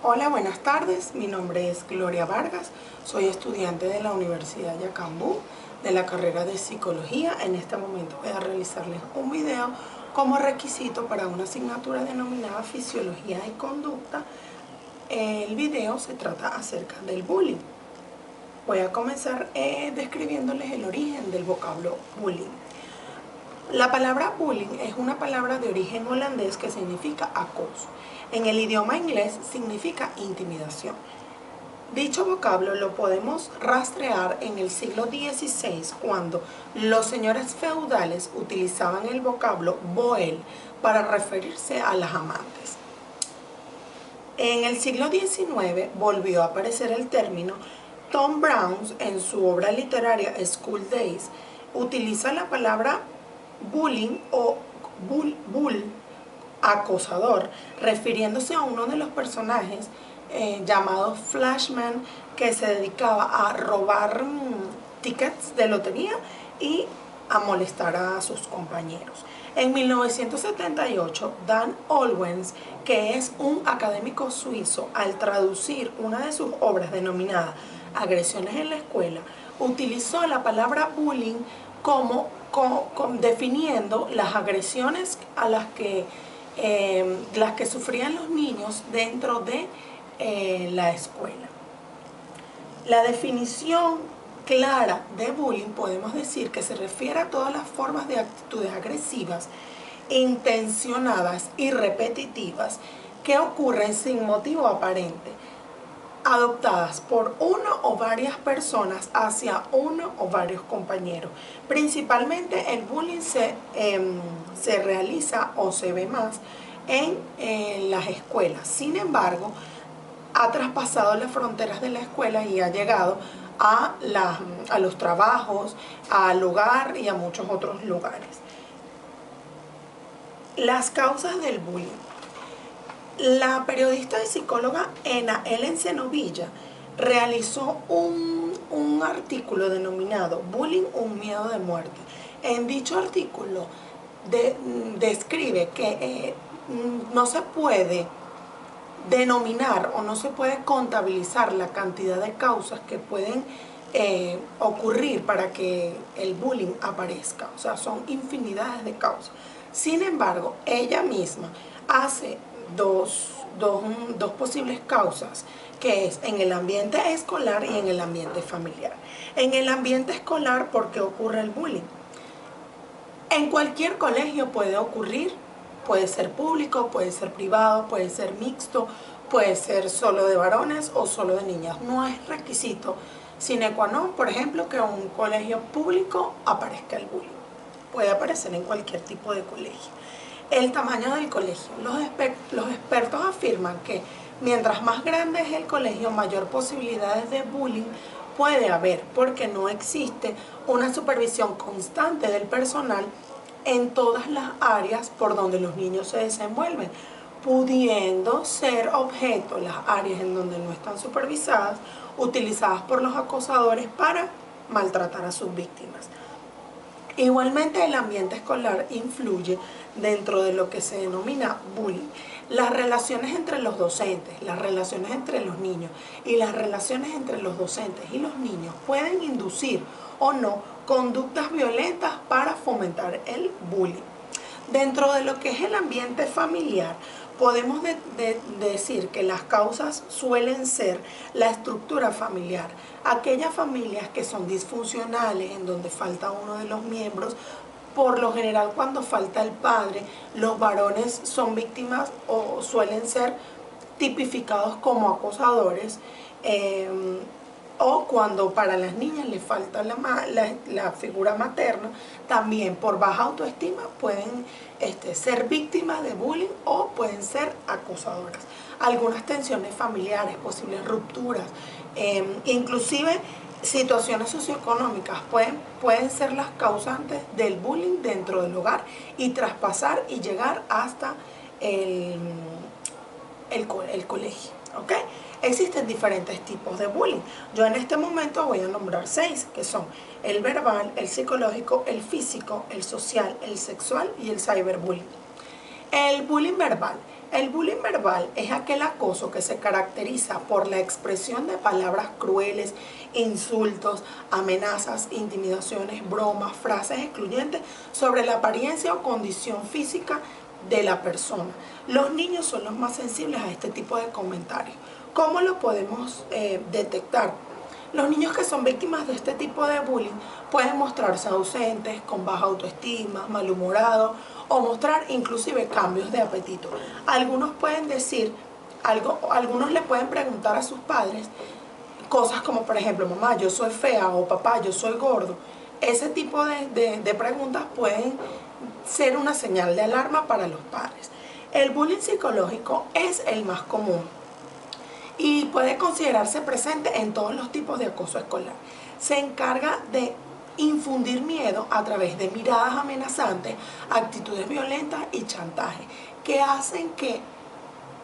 Hola, buenas tardes. Mi nombre es Gloria Vargas. Soy estudiante de la Universidad Yacambú de la carrera de Psicología. En este momento voy a realizarles un video como requisito para una asignatura denominada Fisiología y Conducta. El video se trata acerca del bullying. Voy a comenzar describiéndoles el origen del vocablo bullying. La palabra bullying es una palabra de origen holandés que significa acoso. En el idioma inglés significa intimidación. Dicho vocablo lo podemos rastrear en el siglo XVI, cuando los señores feudales utilizaban el vocablo boel para referirse a las amantes. En el siglo XIX volvió a aparecer el término. Tom Brown, en su obra literaria School Days, utiliza la palabra bullying o bull, acosador, refiriéndose a uno de los personajes llamado Flashman, que se dedicaba a robar tickets de lotería y a molestar a sus compañeros. En 1978, Dan Olwens, que es un académico suizo, al traducir una de sus obras denominada Agresiones en la escuela, utilizó la palabra bullying como definiendo las agresiones a las que sufrían los niños dentro de la escuela. La definición clara de bullying podemos decir que se refiere a todas las formas de actitudes agresivas, intencionadas y repetitivas que ocurren sin motivo aparente, adoptadas por uno o varias personas hacia uno o varios compañeros. Principalmente el bullying se realiza o se ve más en las escuelas. Sin embargo, ha traspasado las fronteras de la escuela y ha llegado a los trabajos, al hogar y a muchos otros lugares. Las causas del bullying. La periodista y psicóloga Ena Ellen Zenovilla realizó un artículo denominado Bullying, un miedo de muerte. En dicho artículo describe que no se puede denominar o no se puede contabilizar la cantidad de causas que pueden ocurrir para que el bullying aparezca. O sea, son infinidades de causas. Sin embargo, ella misma hace dos posibles causas, que es en el ambiente escolar y en el ambiente familiar. En el ambiente escolar, ¿por qué ocurre el bullying? En cualquier colegio puede ocurrir, puede ser público, puede ser privado, puede ser mixto, puede ser solo de varones o solo de niñas. No es requisito sine qua non, por ejemplo, que en un colegio público aparezca el bullying. Puede aparecer en cualquier tipo de colegio. El tamaño del colegio. Los expertos afirman que mientras más grande es el colegio, mayor posibilidades de bullying puede haber, porque no existe una supervisión constante del personal en todas las áreas por donde los niños se desenvuelven, pudiendo ser objeto las áreas en donde no están supervisadas, utilizadas por los acosadores para maltratar a sus víctimas. Igualmente, el ambiente escolar influye dentro de lo que se denomina bullying. Las relaciones entre los docentes, las relaciones entre los niños y las relaciones entre los docentes y los niños pueden inducir o no conductas violentas para fomentar el bullying. Dentro de lo que es el ambiente familiar, podemos decir que las causas suelen ser la estructura familiar. Aquellas familias que son disfuncionales, en donde falta uno de los miembros, por lo general cuando falta el padre, los varones son víctimas o suelen ser tipificados como acosadores, o cuando para las niñas les falta la figura materna, también por baja autoestima pueden ser víctimas de bullying o pueden ser acosadoras. Algunas tensiones familiares, posibles rupturas, inclusive situaciones socioeconómicas pueden ser las causantes del bullying dentro del hogar y traspasar y llegar hasta el colegio. ¿Okay? Existen diferentes tipos de bullying. Yo en este momento voy a nombrar 6, que son el verbal, el psicológico, el físico, el social, el sexual y el cyberbullying. El bullying verbal El bullying verbal es aquel acoso que se caracteriza por la expresión de palabras crueles, insultos, amenazas, intimidaciones, bromas, frases excluyentes sobre la apariencia o condición física de la persona. Los niños son los más sensibles a este tipo de comentarios. ¿Cómo lo podemos detectar? Los niños que son víctimas de este tipo de bullying pueden mostrarse ausentes, con baja autoestima, malhumorados o mostrar inclusive cambios de apetito. Algunos pueden decir algunos le pueden preguntar a sus padres cosas como, por ejemplo, mamá, yo soy fea, o papá, yo soy gordo. Ese tipo de preguntas pueden ser una señal de alarma para los padres. El bullying psicológico es el más común y puede considerarse presente en todos los tipos de acoso escolar. Se encarga de infundir miedo a través de miradas amenazantes, actitudes violentas y chantaje, que hacen que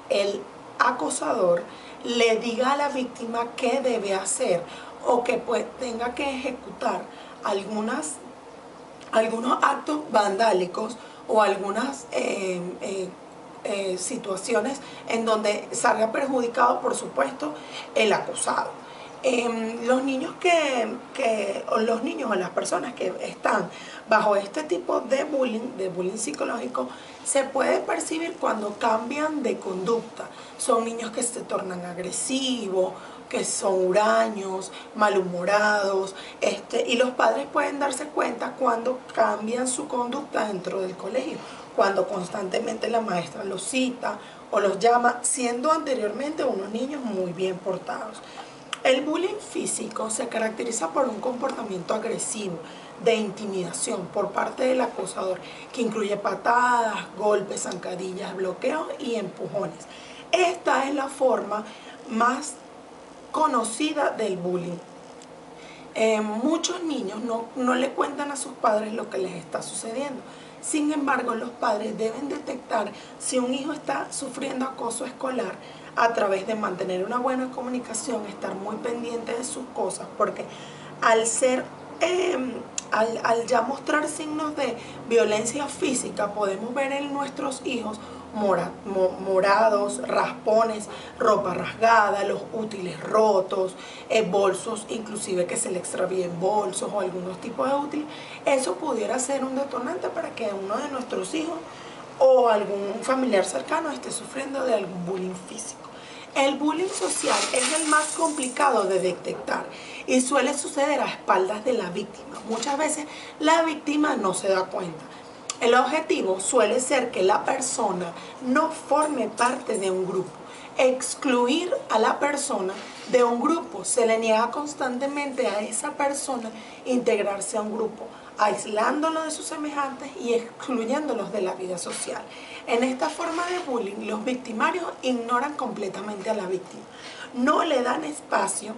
el acosador le diga a la víctima qué debe hacer o que pues tenga que ejecutar algunos actos vandálicos o algunas situaciones en donde salga perjudicado, por supuesto, el acosado. Los niños los niños o las personas que están bajo este tipo de bullying psicológico, se puede percibir cuando cambian de conducta. Son niños que se tornan agresivos, que son huraños, malhumorados, y los padres pueden darse cuenta cuando cambian su conducta dentro del colegio, cuando constantemente la maestra los cita o los llama, siendo anteriormente unos niños muy bien portados. El bullying físico se caracteriza por un comportamiento agresivo, de intimidación por parte del acosador, que incluye patadas, golpes, zancadillas, bloqueos y empujones. Esta es la forma más conocida del bullying. Muchos niños no le cuentan a sus padres lo que les está sucediendo. Sin embargo, los padres deben detectar si un hijo está sufriendo acoso escolar a través de mantener una buena comunicación, estar muy pendiente de sus cosas, porque al ya mostrar signos de violencia física, podemos ver en nuestros hijos morados, raspones, ropa rasgada, los útiles rotos, bolsos inclusive que se le extravíen bolsos o algunos tipos de útiles. Eso pudiera ser un detonante para que uno de nuestros hijos o algún familiar cercano esté sufriendo de algún bullying físico. El bullying social es el más complicado de detectar y suele suceder a espaldas de la víctima. Muchas veces la víctima no se da cuenta. El objetivo suele ser que la persona no forme parte de un grupo. Excluir a la persona de un grupo. Se le niega constantemente a esa persona integrarse a un grupo, aislándolo de sus semejantes y excluyéndolos de la vida social. En esta forma de bullying, los victimarios ignoran completamente a la víctima. No le dan espacio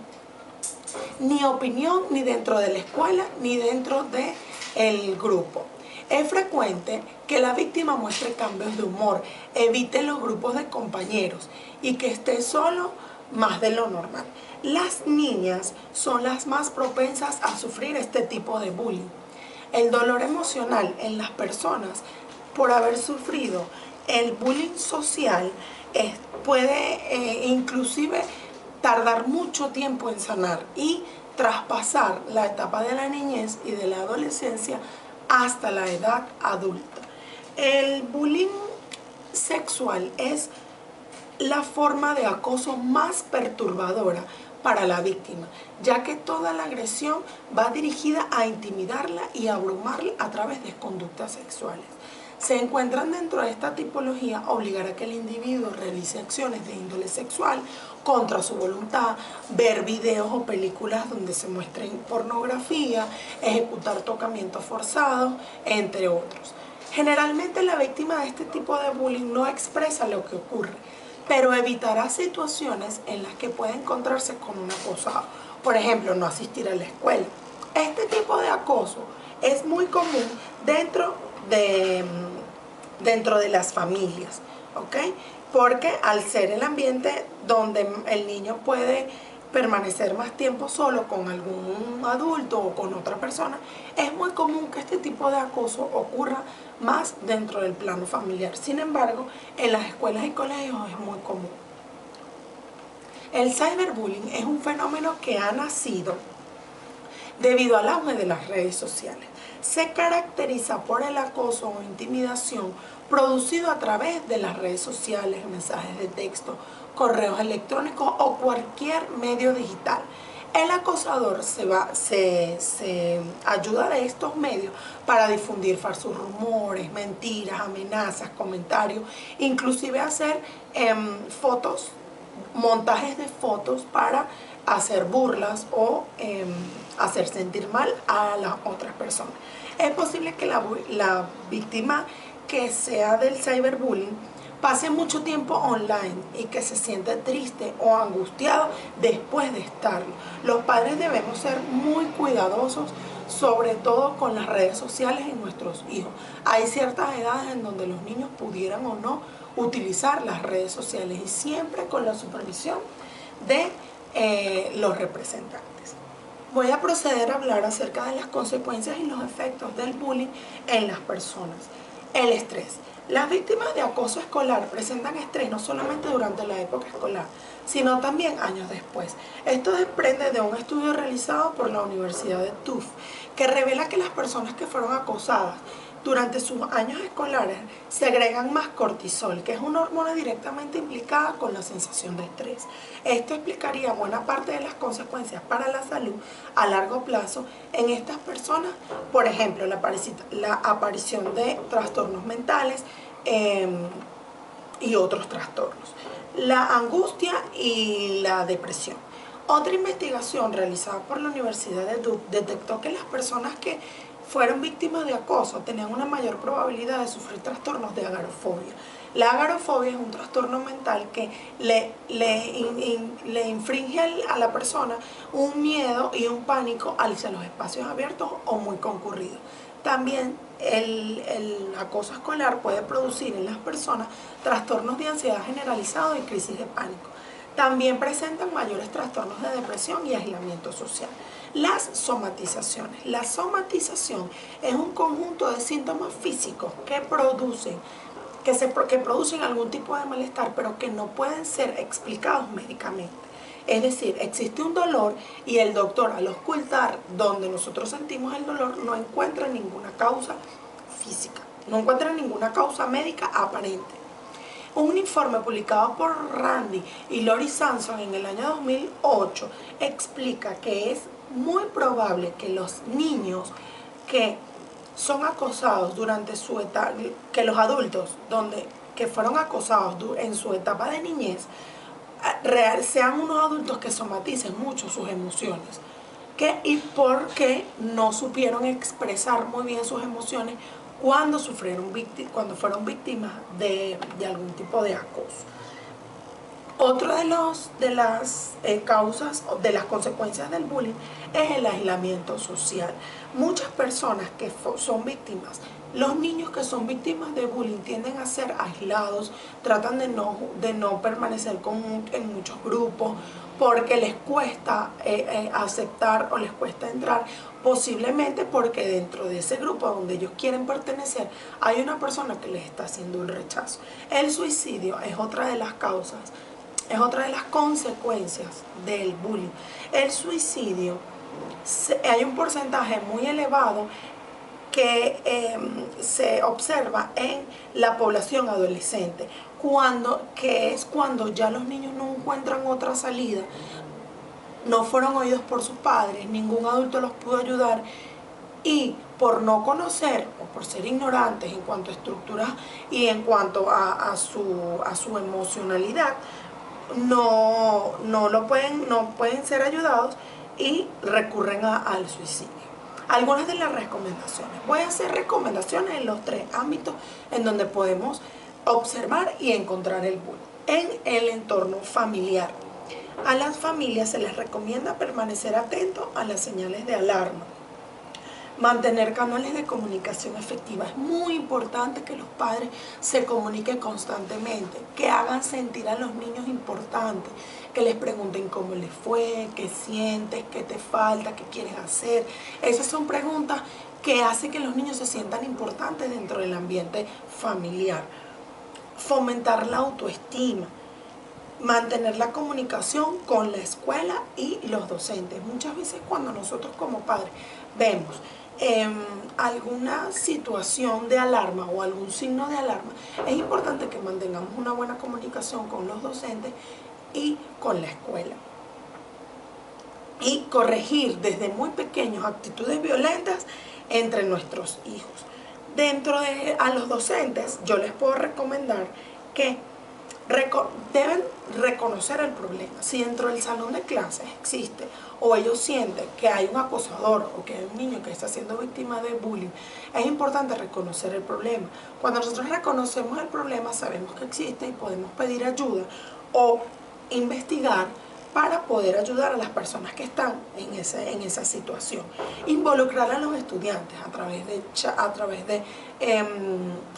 ni opinión ni dentro de la escuela ni dentro del grupo. Es frecuente que la víctima muestre cambios de humor, evite los grupos de compañeros y que esté solo más de lo normal. Las niñas son las más propensas a sufrir este tipo de bullying. El dolor emocional en las personas por haber sufrido el bullying social puede inclusive tardar mucho tiempo en sanar y traspasar la etapa de la niñez y de la adolescencia hasta la edad adulta. El bullying sexual es la forma de acoso más perturbadora para la víctima, ya que toda la agresión va dirigida a intimidarla y abrumarla a través de conductas sexuales. Se encuentran dentro de esta tipología obligar a que el individuo realice acciones de índole sexual contra su voluntad, ver videos o películas donde se muestren pornografía, ejecutar tocamientos forzados, entre otros. Generalmente la víctima de este tipo de bullying no expresa lo que ocurre, pero evitará situaciones en las que puede encontrarse con un acosado. Por ejemplo, no asistir a la escuela. Este tipo de acoso es muy común dentro de las familias, ¿ok? Porque al ser el ambiente donde el niño puede permanecer más tiempo solo con algún adulto o con otra persona, es muy común que este tipo de acoso ocurra más dentro del plano familiar. Sin embargo, en las escuelas y colegios es muy común. El cyberbullying es un fenómeno que ha nacido debido al auge de las redes sociales. Se caracteriza por el acoso o intimidación producido a través de las redes sociales, mensajes de texto, correos electrónicos o cualquier medio digital. El acosador se ayuda de estos medios para difundir falsos rumores, mentiras, amenazas, comentarios, inclusive hacer fotos, montajes de fotos para hacer burlas o hacer sentir mal a las otras personas. Es posible que la víctima que sea del cyberbullying pase mucho tiempo online y que se siente triste o angustiado después de estarlo. Los padres debemos ser muy cuidadosos, sobre todo con las redes sociales en nuestros hijos. Hay ciertas edades en donde los niños pudieran o no utilizar las redes sociales y siempre con la supervisión de los representantes. Voy a proceder a hablar acerca de las consecuencias y los efectos del bullying en las personas. El estrés. Las víctimas de acoso escolar presentan estrés no solamente durante la época escolar, sino también años después. Esto desprende de un estudio realizado por la Universidad de Tufts, que revela que las personas que fueron acosadas durante sus años escolares segregan más cortisol, que es una hormona directamente implicada con la sensación de estrés. Esto explicaría buena parte de las consecuencias para la salud a largo plazo en estas personas, por ejemplo, la aparición de trastornos mentales y otros trastornos, la angustia y la depresión. Otra investigación realizada por la Universidad de Duke detectó que las personas que fueron víctimas de acoso tenían una mayor probabilidad de sufrir trastornos de agorafobia. La agorafobia es un trastorno mental que le infringe a la persona un miedo y un pánico hacia los espacios abiertos o muy concurridos. También el acoso escolar puede producir en las personas trastornos de ansiedad generalizado y crisis de pánico. También presentan mayores trastornos de depresión y aislamiento social. Las somatizaciones. La somatización es un conjunto de síntomas físicos que producen algún tipo de malestar, pero que no pueden ser explicados médicamente. Es decir, existe un dolor y el doctor, al ocultar donde nosotros sentimos el dolor, no encuentra ninguna causa física, no encuentra ninguna causa médica aparente. Un informe publicado por Randy y Lori Sanson en el año 2008 explica que es muy probable que los niños que son acosados durante su etapa, que los adultos que fueron acosados en su etapa de niñez, sean unos adultos que somaticen mucho sus emociones y porque no supieron expresar muy bien sus emociones cuando fueron víctimas de algún tipo de acoso. Otro de las causas o de las consecuencias del bullying es el aislamiento social. Muchas personas que son víctimas, los niños que son víctimas de bullying tienden a ser aislados, tratan de no permanecer en muchos grupos porque les cuesta aceptar o les cuesta entrar, posiblemente porque dentro de ese grupo donde ellos quieren pertenecer hay una persona que les está haciendo un rechazo. El suicidio es otra de las causas, es otra de las consecuencias del bullying. El suicidio, hay un porcentaje muy elevado que se observa en la población adolescente, que es cuando ya los niños no encuentran otra salida, no fueron oídos por sus padres, ningún adulto los pudo ayudar y por no conocer o por ser ignorantes en cuanto a estructuras y en cuanto a su emocionalidad, no pueden ser ayudados y recurren al suicidio. Algunas de las recomendaciones. Voy a hacer recomendaciones en los 3 ámbitos en donde podemos observar y encontrar el bullying. En el entorno familiar. A las familias se les recomienda permanecer atentos a las señales de alarma. Mantener canales de comunicación efectiva. Es muy importante que los padres se comuniquen constantemente, que hagan sentir a los niños importantes, que les pregunten cómo les fue, qué sientes, qué te falta, qué quieres hacer. Esas son preguntas que hacen que los niños se sientan importantes dentro del ambiente familiar. Fomentar la autoestima. Mantener la comunicación con la escuela y los docentes. Muchas veces cuando nosotros como padres vemos alguna situación de alarma o algún signo de alarma, es importante que mantengamos una buena comunicación con los docentes y con la escuela. Y corregir desde muy pequeños actitudes violentas entre nuestros hijos. A los docentes yo les puedo recomendar que deben reconocer el problema. Si dentro del salón de clases existe o ellos sienten que hay un acosador o que hay un niño que está siendo víctima de bullying, es importante reconocer el problema. Cuando nosotros reconocemos el problema, sabemos que existe y podemos pedir ayuda o investigar para poder ayudar a las personas que están en esa situación. Involucrar a los estudiantes a través de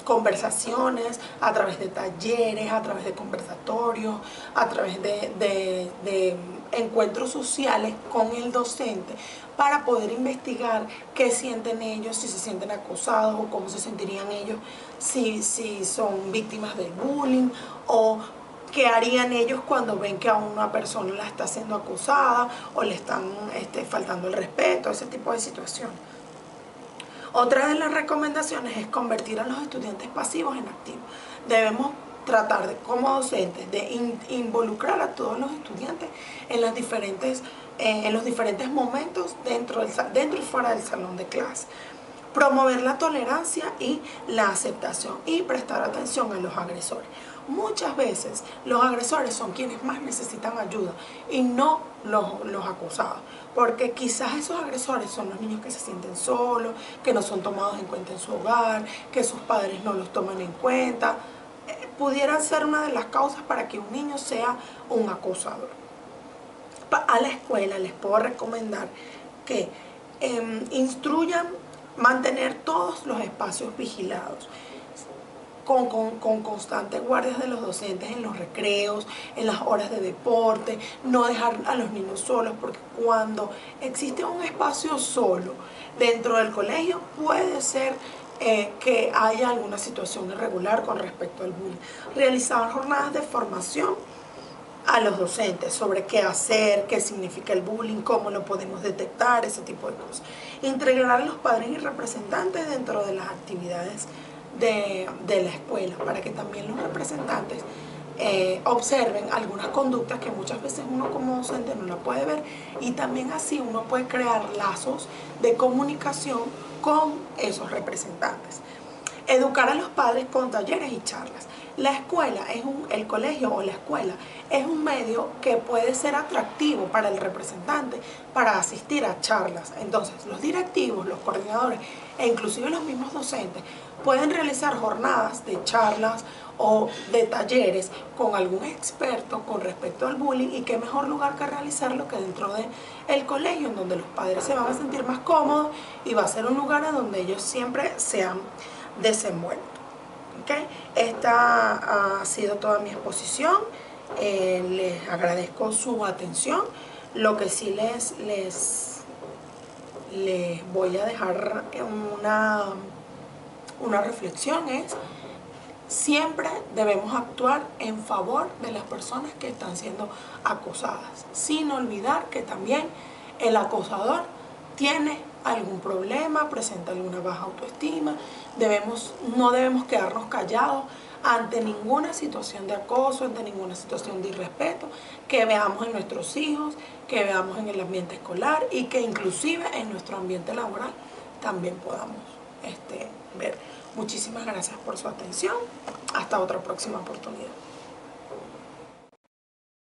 conversaciones, a través de talleres, a través de conversatorios, a través de encuentros sociales con el docente, para poder investigar qué sienten ellos, si se sienten acosados o cómo se sentirían ellos si son víctimas del bullying, o qué harían ellos cuando ven que a una persona la está siendo acosada o le están faltando el respeto, ese tipo de situaciones. Otra de las recomendaciones es convertir a los estudiantes pasivos en activos. Debemos tratar de, como docentes, de involucrar a todos los estudiantes en los diferentes momentos dentro y fuera del salón de clase. Promover la tolerancia y la aceptación y prestar atención a los agresores. Muchas veces los agresores son quienes más necesitan ayuda y no los acosados, porque quizás esos agresores son los niños que se sienten solos, que no son tomados en cuenta en su hogar, que sus padres no los toman en cuenta. Pudieran ser una de las causas para que un niño sea un acosador. A la escuela les puedo recomendar que instruyan mantener todos los espacios vigilados, con constantes guardias de los docentes en los recreos, en las horas de deporte, no dejar a los niños solos, porque cuando existe un espacio solo dentro del colegio puede ser que haya alguna situación irregular con respecto al bullying. Realizar jornadas de formación a los docentes sobre qué hacer, qué significa el bullying, cómo lo podemos detectar, ese tipo de cosas. Integrar a los padres y representantes dentro de las actividades de la escuela, para que también los representantes observen algunas conductas que muchas veces uno como docente no la puede ver, y también así uno puede crear lazos de comunicación con esos representantes. Educar a los padres con talleres y charlas. La escuela el colegio o la escuela es un medio que puede ser atractivo para el representante para asistir a charlas. Entonces, los directivos, los coordinadores e inclusive los mismos docentes pueden realizar jornadas de charlas o de talleres con algún experto con respecto al bullying, y qué mejor lugar que realizarlo que dentro del colegio, en donde los padres se van a sentir más cómodos y va a ser un lugar en donde ellos siempre sean desenvueltos. ¿Okay? Esta ha sido toda mi exposición. Les agradezco su atención. Lo que sí les voy a dejar una reflexión es: siempre debemos actuar en favor de las personas que están siendo acosadas, sin olvidar que también el acosador tiene algún problema, presenta alguna baja autoestima. No debemos quedarnos callados ante ninguna situación de acoso, ante ninguna situación de irrespeto que veamos en nuestros hijos, que veamos en el ambiente escolar, y que inclusive en nuestro ambiente laboral también podamos ver. Muchísimas gracias por su atención. Hasta otra próxima oportunidad.